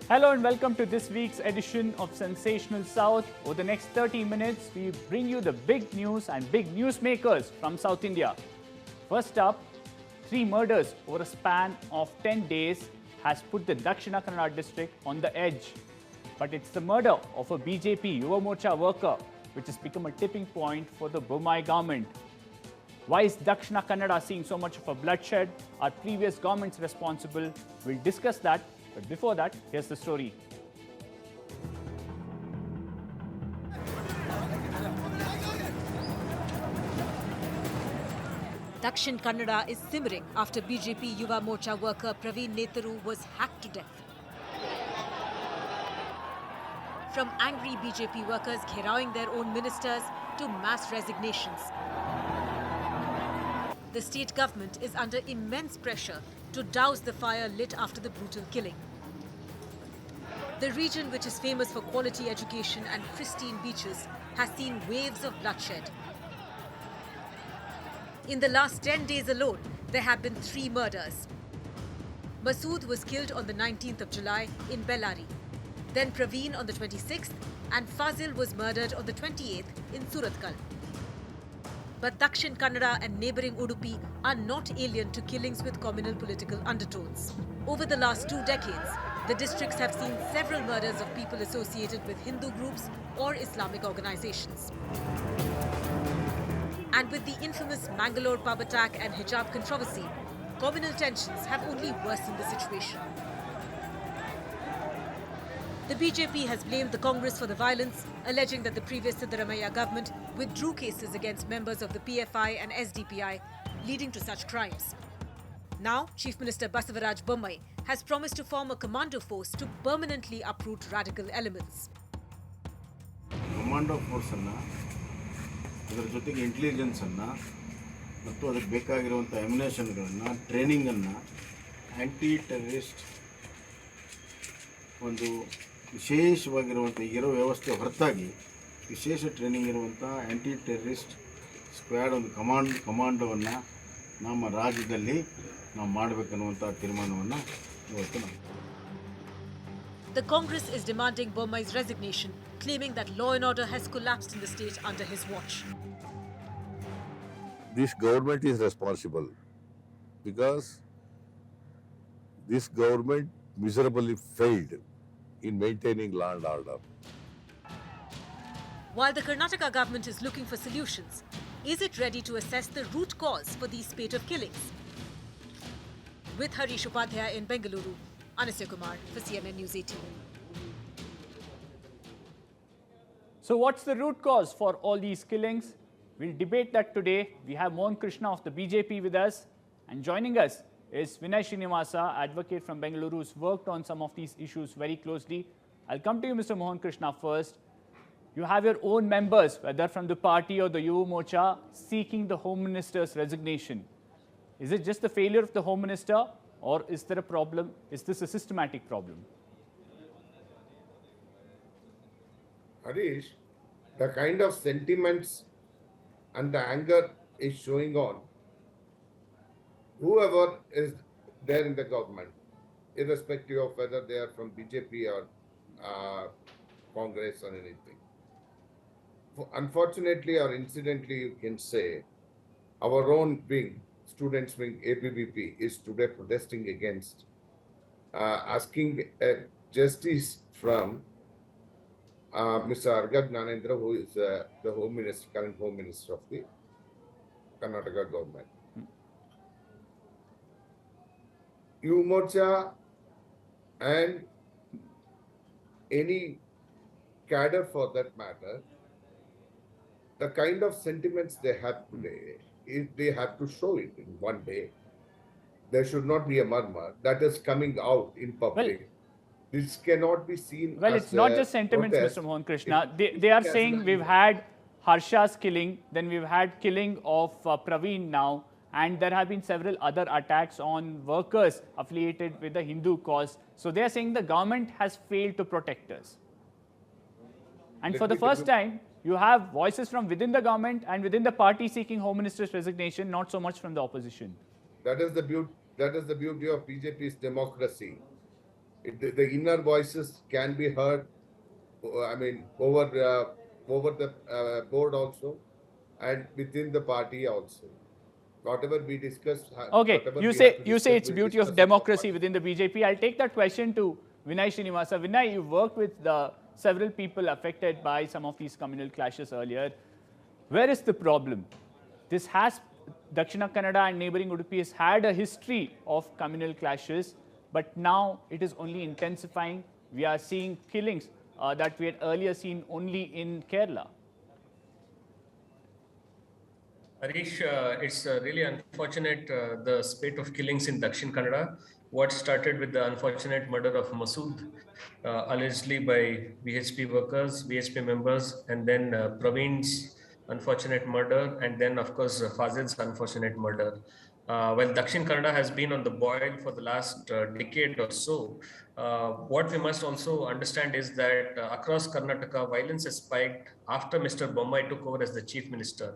Hello and welcome to this week's edition of Sensational South. Over the next 30 minutes, we bring you the big news and big newsmakers from South India. First up, 3 murders over a span of 10 days has put the Dakshina Kannada district on the edge. But it's the murder of a BJP Yuva Morcha worker which has become a tipping point for the Bommai government. Why is Dakshina Kannada seeing so much of a bloodshed? Are previous governments responsible? We'll discuss that. But before that, here's the story. Dakshin Kannada is simmering after BJP Yuva Morcha worker Praveen Netharu was hacked to death. From angry BJP workers gherawing their own ministers to mass resignations. The state government is under immense pressure to douse the fire lit after the brutal killing. The region, which is famous for quality education and pristine beaches, has seen waves of bloodshed. In the last 10 days alone, there have been 3 murders. Masood was killed on the 19th of July in Bellary. Then Praveen on the 26th and Fazil was murdered on the 28th in Suratkal. But Dakshin Kannada and neighbouring Udupi are not alien to killings with communal political undertones. Over the last 2 decades, the districts have seen several murders of people associated with Hindu groups or Islamic organizations. And with the infamous Mangalore pub attack and hijab controversy, communal tensions have only worsened the situation. The BJP has blamed the Congress for the violence, alleging that the previous Siddaramaiah government withdrew cases against members of the PFI and SDPI, leading to such crimes. Now, Chief Minister Basavaraj Bommai has promised to form a commando force to permanently uproot radical elements. Commando force ಇದರ ಜೊತೆಗೆ intelligence ಅನ್ನು ಮತ್ತು ಅದಕ್ಕೆ ಬೇಕಾಗಿರುವಂಥ ಎಮ್ಯುನೇಷನ್ಗಳನ್ನು ಟ್ರೈನಿಂಗನ್ನು ಆ್ಯಂಟಿ terrorist ಒಂದು ವಿಶೇಷವಾಗಿರುವಂಥ ಇರೋ ವ್ಯವಸ್ಥೆ ಹೊರತಾಗಿ ವಿಶೇಷ ಟ್ರೈನಿಂಗ್ ಇರುವಂಥ ಆ್ಯಂಟಿ ಟೆರರಿಸ್ಟ್ ಸ್ಕ್ವಾಡ್ ಒಂದು ಕಮಾಂಡೋವನ್ನು ನಮ್ಮ ರಾಜ್ಯದಲ್ಲಿ ನಾವು ಮಾಡಬೇಕನ್ನುವಂಥ ತೀರ್ಮಾನವನ್ನು ಇವತ್ತು ನಾವು. The Congress is demanding Bommai's resignation, claiming that law and order has collapsed in the state under his watch. This government is responsible because this government miserably failed in maintaining law and order. While the Karnataka government is looking for solutions, is it ready to assess the root cause for these spate of killings? With Harish Upadhyaya in Bengaluru, Anasya Kumar for CNN News 18. So what's the root cause for all these killings? We'll debate that today. We have Mohan Krishna of the BJP with us. And joining us is Vinay Srinivasa, advocate from Bengaluru, who's worked on some of these issues very closely. I'll come to you, Mr. Mohan Krishna, first. You have your own members, whether from the party or the Yuva Morcha, seeking the Home Minister's resignation. Is it just the failure of the Home Minister, or is there a problem? Is this a systematic problem? Harish, the kind of sentiments and the anger is showing on whoever is there in the government, irrespective of whether they are from BJP or Congress or anything. Unfortunately or incidentally, you can say, our own wing, students wing ABVP, is today protesting against asking justice from Mr. Argad Nanendra, who is the Home Minister, current Home Minister of the Karnataka government. Yuva Morcha and any cadre for that matter, the kind of sentiments they have today, they have to show it in one day. There should not be a murmur that is coming out in public. This cannot be seen Well, as it's not just sentiments, protest. Mr. Mohan Krishna. They are saying we've had Harsha's killing, then we've had killing of Praveen now, and there have been several other attacks on workers affiliated with the Hindu cause. So they are saying the government has failed to protect us. And for the first time, you have voices from within the government and within the party seeking Home Minister's resignation, not so much from the opposition. That is the beauty of BJP's democracy. The inner voices can be heard, over the board also, and within the party also. Whatever we discuss, Okay, whatever you we have say to you say discuss, it's we'll beauty of discuss it democracy properly. within the BJP. I'll take that question to Vinay Srinivasa. Vinay, you've worked with several people affected by some of these communal clashes earlier. Where is the problem? This has Dakshina Kannada and neighboring Udupi has had a history of communal clashes, but now it is only intensifying. We are seeing killings that we had earlier seen only in Kerala. Harish, it's really unfortunate the spate of killings in Dakshin Kannada. What started with the unfortunate murder of Masood, allegedly by VHP workers, VHP members, and then Praveen's unfortunate murder, and then, of course, Fazil's unfortunate murder. While Dakshin Kannada has been on the boil for the last decade or so, what we must also understand is that across Karnataka, violence has spiked after Mr. Bommai took over as the chief minister.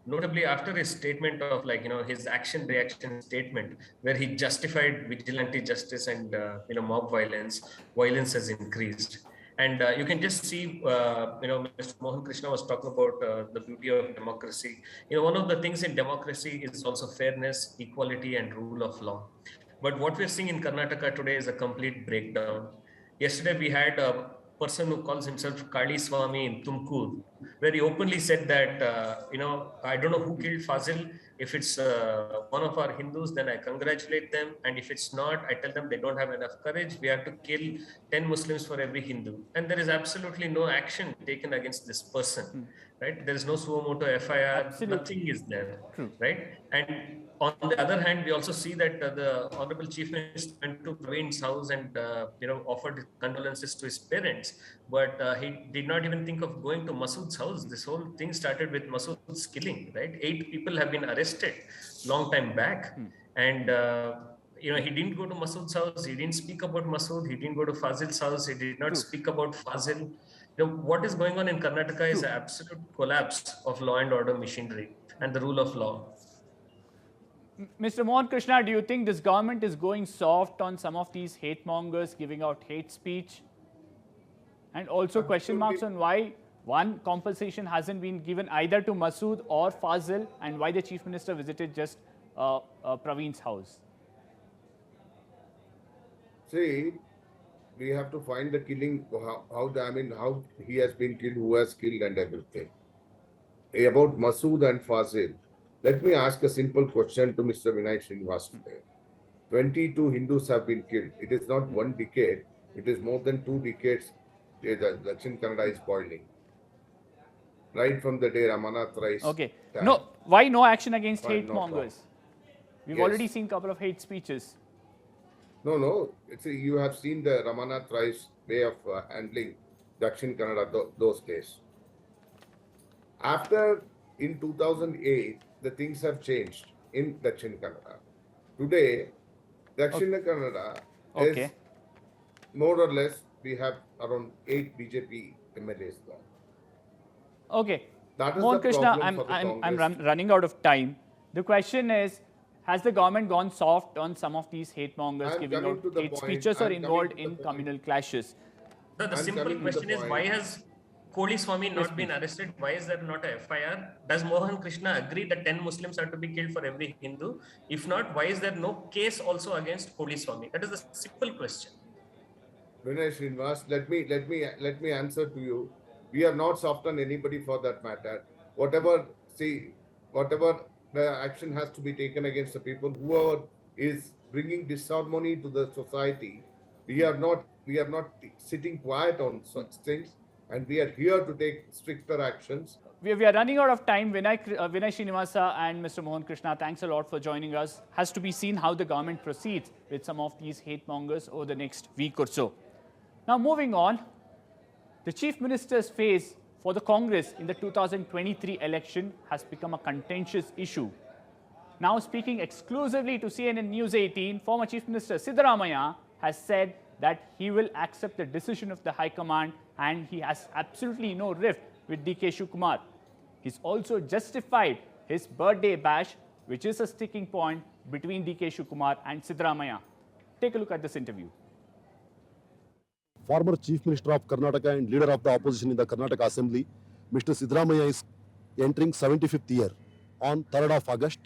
Notably after his statement of his action reaction statement where he justified vigilante justice and mob violence has increased. And you can just see Mr. Mohan Krishna was talking about the beauty of democracy. One of the things in democracy is also fairness, equality, and rule of law. But what we're seeing in Karnataka today is a complete breakdown. Yesterday we had a person who calls himself Kali Swami in Tumkur, where he openly said that, I don't know who killed Fazil. If it's one of our Hindus, then I congratulate them. And if it's not, I tell them they don't have enough courage. We have to kill 10 Muslims for every Hindu. And there is absolutely no action taken against this person, right? There is no suo moto FIR, Absolutely. nothing is there, True. right? And on the other hand, we also see that the Honorable Chief Minister went to Praveen's house and offered condolences to his parents, but he did not even think of going to Masood's house. This whole thing started with Masood's killing, right? 8 people have been arrested long time back, and he didn't go to Masood's house. He didn't speak about Masood. He didn't go to Fazil's house. He did not speak about Fazil. What is going on in Karnataka is an absolute collapse of law and order machinery and the rule of law. Mr. Mohan Krishna, do you think this government is going soft on some of these hate mongers giving out hate speech? And also question marks on why one compensation hasn't been given either to Masood or Fazil, and why the Chief Minister visited just Praveen's house? See, we have to find the killing, how he has been killed, who has killed, and everything. About Masood and Fazil, let me ask a simple question to Mr. Vinay Srinivas today. 22 Hindus have been killed. It is not 1 decade, it is more than 2 decades. The Dakshin Kannada is boiling. Right from the day Ramanath Rais. Okay. died. No, why no action against Why hate not mongers? We've Yes. already seen a couple of hate speeches. No. You have seen the Ramanath Rai's way of handling Dakshin Kannada those days. After, in 2008, the things have changed in Dakshin Kannada. Today, Dakshina Kannada Okay. is more or less, we have around 8 BJP MLAs now. Okay. That is Mohan the Krishna, problem I'm, for the I'm Congress. running out of time. The question is, has the government gone soft on some of these hate mongers I'm giving coming out to the hate point. speeches or I'm coming involved to the in point. communal clashes? The I'm simple coming to the question is, why point. has Koli Swami not been arrested? Why is there not a FIR? Does Mohan Krishna agree that 10 Muslims are to be killed for every Hindu? If not, why is there no case also against Koli Swami? That is the simple question. Vinay Srinivas, let me answer to you. We are not soft on anybody for that matter. Whatever the action has to be taken against the people, whoever is bringing disharmony to the society, we are not sitting quiet on such things, and we are here to take stricter actions. We are running out of time. Vinay Srinivasa and Mr. Mohan Krishna, thanks a lot for joining us. Has to be seen how the government proceeds with some of these hate mongers over the next week or so. Now, moving on, the Chief Minister's phase for the Congress in the 2023 election has become a contentious issue. Now, speaking exclusively to CNN News 18, former Chief Minister Siddaramaiah has said that he will accept the decision of the High Command and he has absolutely no rift with DK Shivakumar. He's also justified his birthday bash, which is a sticking point between DK Shivakumar and Siddaramaiah. Take a look at this interview. former Chief Minister of Karnataka and leader of the opposition in the Karnataka Assembly, Mr. Siddaramaiah is entering 75th year on 3rd of August,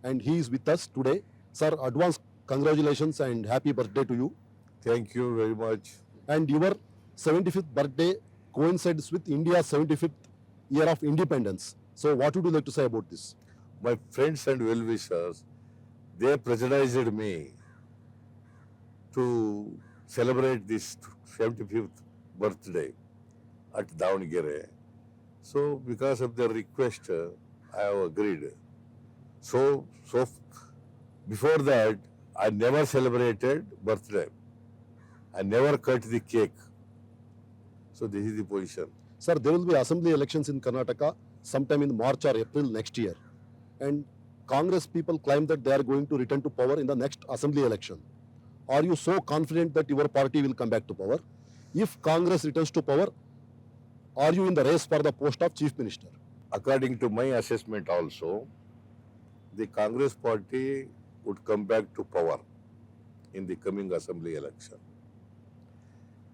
and he is with us today. Sir, advance congratulations and happy birthday to you. Thank you very much. And your 75th birthday coincides with India's 75th year of independence. So what would you like to say about this? My friends and well-wishers, they pressurized me to celebrate this 75th birthday at Davangere. So because of their request, I have agreed. So before that, I never celebrated birthday. I never cut the cake. So this is the position. Sir, there will be assembly elections in Karnataka sometime in March or April next year. And Congress people claim that they are going to return to power in the next assembly election. Are you so confident that your party will come back to power? If Congress returns to power, are you in the race for the post of Chief Minister? According to my assessment also, the Congress party would come back to power in the coming assembly election,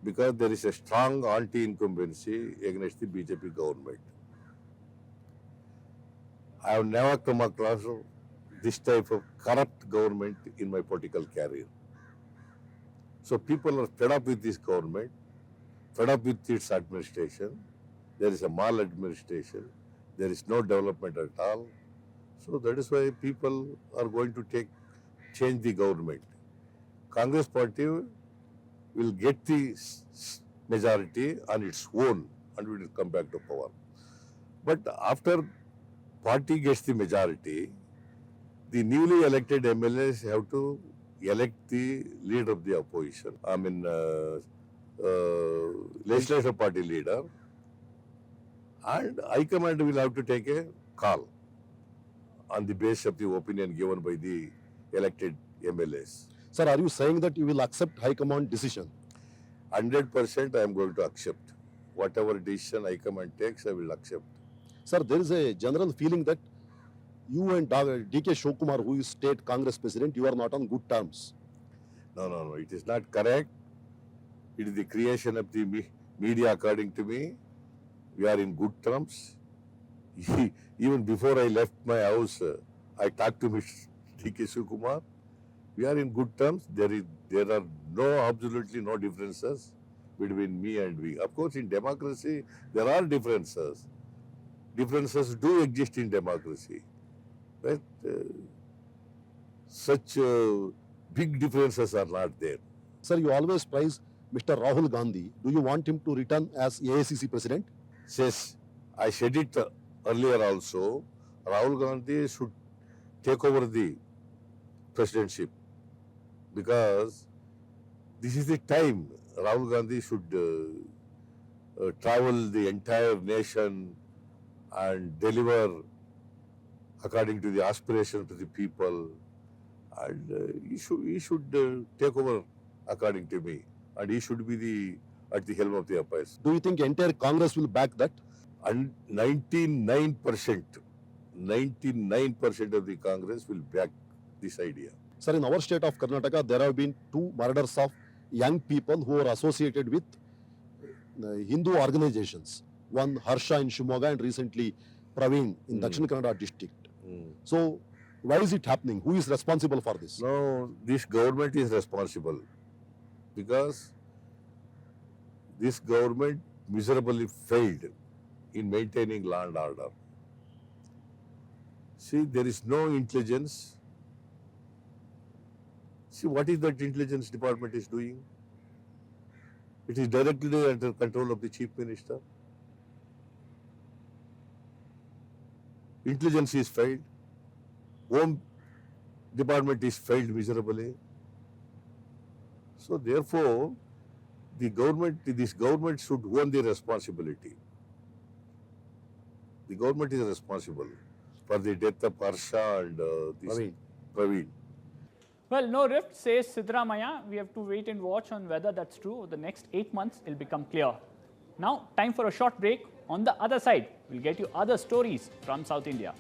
because there is a strong anti-incumbency against the BJP government. I have never come across this type of corrupt government in my political career. So people are fed up with this government, fed up with its administration. There is a maladministration. There is no development at all. So that is why people are going to change the government. Congress party will get the majority on its own and will come back to power. But after party gets the majority, the newly elected MLAs have to elect the leader of the opposition. I mean, legislative party leader. And High Command will have to take a call on the basis of the opinion given by the elected MLAs. Sir, are you saying that you will accept High Command decision? 100% I am going to accept. Whatever decision High Command takes, I will accept. Sir, there is a general feeling that you and DK Shivakumar, who is state Congress president, you are not on good terms. No. It is not correct. It is the creation of the media, according to me. We are in good terms. Even before I left my house, I talked to Mr. DK Shivakumar. We are in good terms. There are absolutely no differences between me and we. Of course, in democracy, there are differences. Differences do exist in democracy. But such big differences are not there. Sir, you always praise Mr. Rahul Gandhi. Do you want him to return as AICC president? Says, I said it earlier also, Rahul Gandhi should take over the presidency, because this is the time Rahul Gandhi should travel the entire nation and deliver according to the aspirations of the people, and he should take over according to me, and he should be at the helm of the affairs. Do you think entire Congress will back that? And 99% of the Congress will back this idea. Sir, in our state of Karnataka, there have been 2 murders of young people who are associated with Hindu organizations. One Harsha in Shimoga and recently Praveen in Dakshin Kannada district. So, why is it happening? Who is responsible for this? No, this government is responsible, because this government miserably failed in maintaining law and order. See, there is no intelligence. See, what is that intelligence department is doing? It is directly under control of the Chief Minister. Intelligence is failed. Home department is failed miserably. So therefore, this government should own the responsibility. The government is responsible for the death of Harsha and Praveen. Well, no rift, says Siddaramaiah. We have to wait and watch on whether that's true. Over the next 8 months, it'll become clear. Now, time for a short break. On the other side, we'll get you other stories from South India.